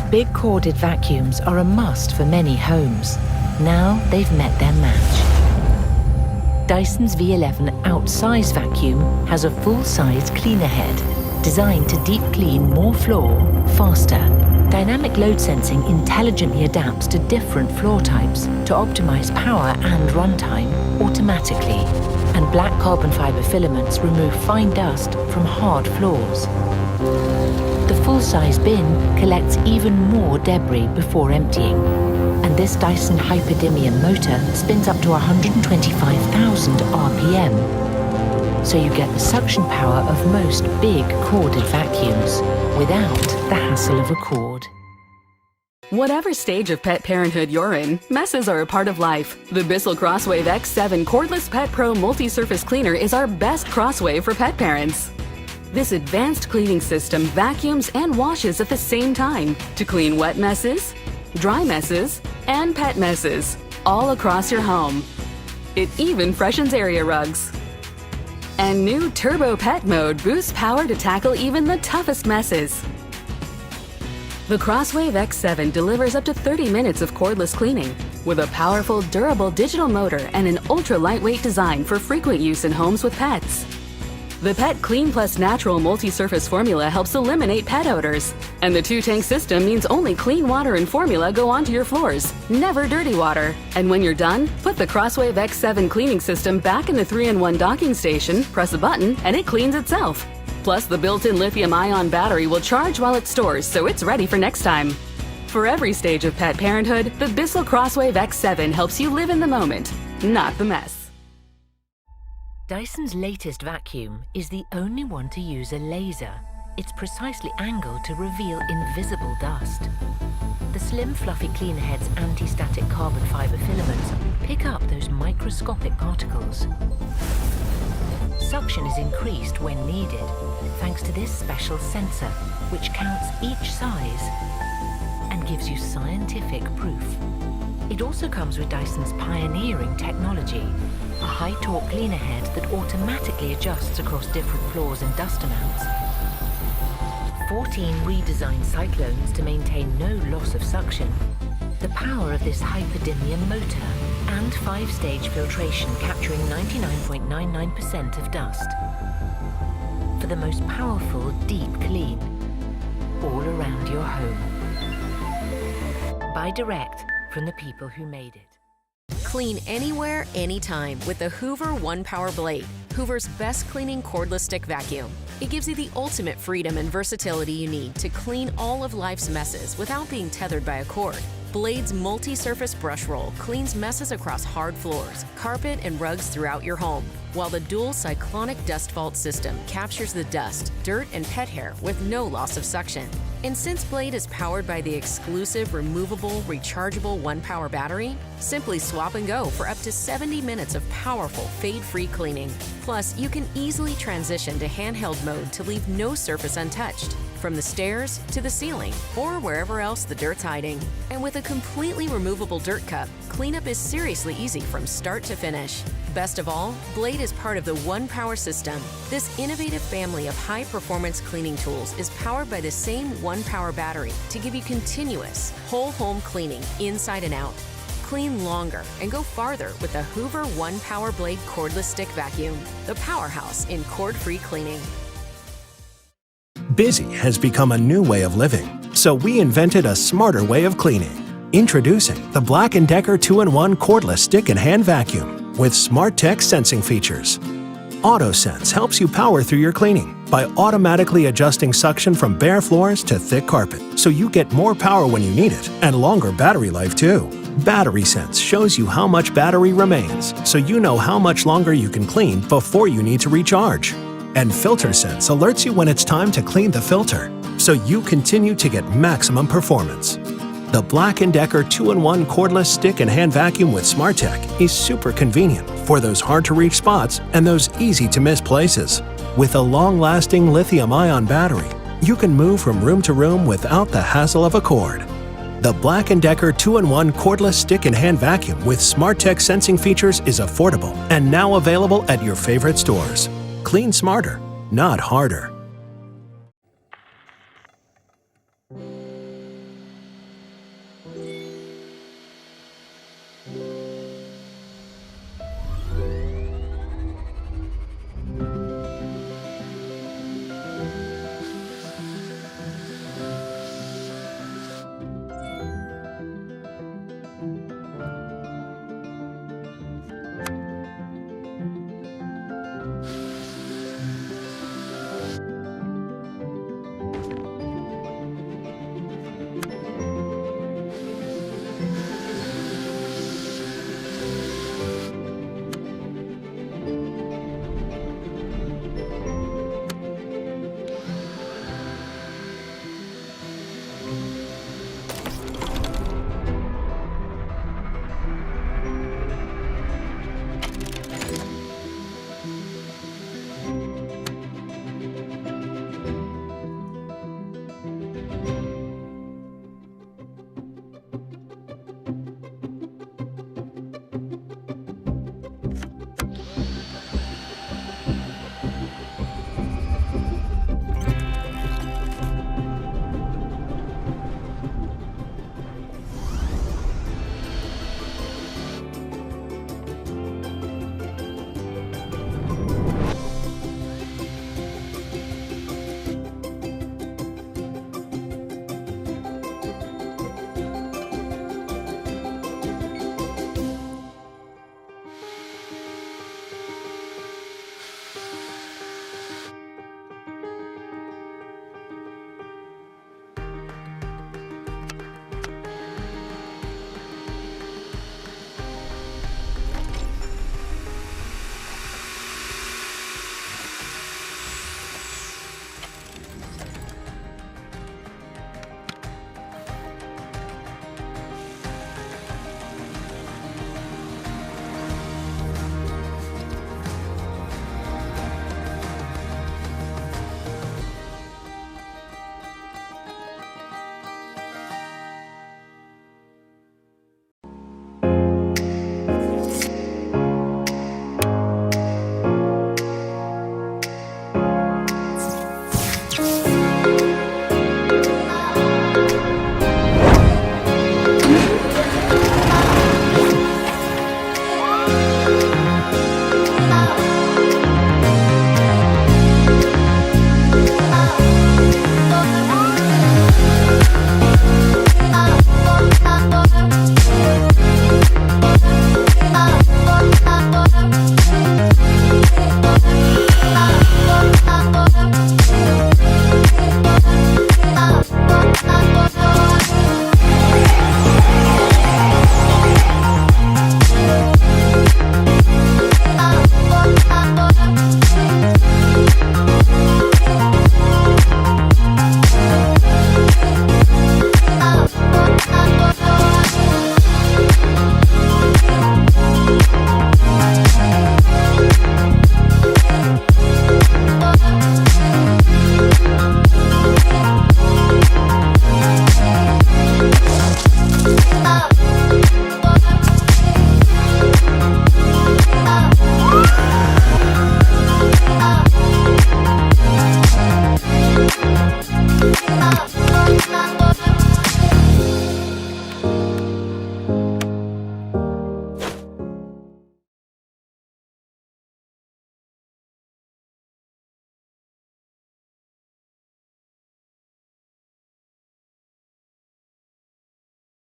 Big corded vacuums are a must for many homes. Now they've met their match. Dyson's V11 Outsize Vacuum has a full-size cleaner head designed to deep clean more floor faster. Dynamic load sensing intelligently adapts to different floor types to optimize power and runtime automatically. And black carbon fiber filaments remove fine dust from hard floors. The full-size bin collects even more debris before emptying. And this Dyson hyperdymium motor spins up to 125,000 RPM. So you get the suction power of most big corded vacuums without the hassle of a cord. Whatever stage of pet parenthood you're in, messes are a part of life. The Bissell Crosswave X7 Cordless Pet Pro Multi-Surface Cleaner is our best crosswave for pet parents. This advanced cleaning system vacuums and washes at the same time to clean wet messes, dry messes, and pet messes all across your home. It even freshens area rugs. And new Turbo Pet Mode boosts power to tackle even the toughest messes. The Crosswave X7 delivers up to 30 minutes of cordless cleaning with a powerful, durable digital motor and an ultra-lightweight design for frequent use in homes with pets. The Pet Clean Plus Natural Multi-Surface Formula helps eliminate pet odors. And the two-tank system means only clean water and formula go onto your floors, never dirty water. And when you're done, put the Crosswave X7 cleaning system back in the 3-in-1 docking station, press a button, and it cleans itself. Plus, the built-in lithium-ion battery will charge while it stores, so it's ready for next time. For every stage of pet parenthood, the Bissell Crosswave X7 helps you live in the moment, not the mess. Dyson's latest vacuum is the only one to use a laser. It's precisely angled to reveal invisible dust. The slim, fluffy cleaner head's anti-static carbon fiber filaments pick up those microscopic particles. Suction is increased when needed, thanks to this special sensor, which counts each size and gives you scientific proof. It also comes with Dyson's pioneering technology, a high-torque cleaner head that automatically adjusts across different floors and dust amounts. 14 redesigned cyclones to maintain no loss of suction. The power of this hyperdymium motor and 5-stage filtration capturing 99.99% of dust. For the most powerful deep clean all around your home. Buy direct from the people who made it. Clean anywhere, anytime with the Hoover One Power Blade, Hoover's best cleaning cordless stick vacuum. It gives you the ultimate freedom and versatility you need to clean all of life's messes without being tethered by a cord. Blade's multi-surface brush roll cleans messes across hard floors, carpet, and rugs throughout your home, while the dual cyclonic dust vault system captures the dust, dirt, and pet hair with no loss of suction. And since Blade is powered by the exclusive removable, rechargeable One Power battery, simply swap and go for up to 70 minutes of powerful, fade-free cleaning. Plus, you can easily transition to handheld mode to leave no surface untouched, from the stairs to the ceiling or wherever else the dirt's hiding. And with a completely removable dirt cup, cleanup is seriously easy from start to finish. Best of all, Blade is part of the One Power system. This innovative family of high-performance cleaning tools is powered by the same One Power battery to give you continuous, whole home cleaning inside and out. Clean longer and go farther with the Hoover One Power Blade Cordless Stick Vacuum, the powerhouse in cord-free cleaning. Busy has become a new way of living, so we invented a smarter way of cleaning. Introducing the Black & Decker 2-in-1 Cordless Stick and Hand Vacuum with Smart Tech sensing features. AutoSense helps you power through your cleaning by automatically adjusting suction from bare floors to thick carpet, so you get more power when you need it and longer battery life too. Battery Sense shows you how much battery remains, so you know how much longer you can clean before you need to recharge. And Filter Sense alerts you when it's time to clean the filter, so you continue to get maximum performance. The Black & Decker 2-in-1 Cordless Stick and Hand Vacuum with Smart Tech is super convenient for those hard-to-reach spots and those easy-to-miss places. With a long-lasting lithium-ion battery, you can move from room to room without the hassle of a cord. The Black & Decker 2-in-1 Cordless Stick and Hand Vacuum with Smart Tech sensing features is affordable and now available at your favorite stores. Clean smarter, not harder.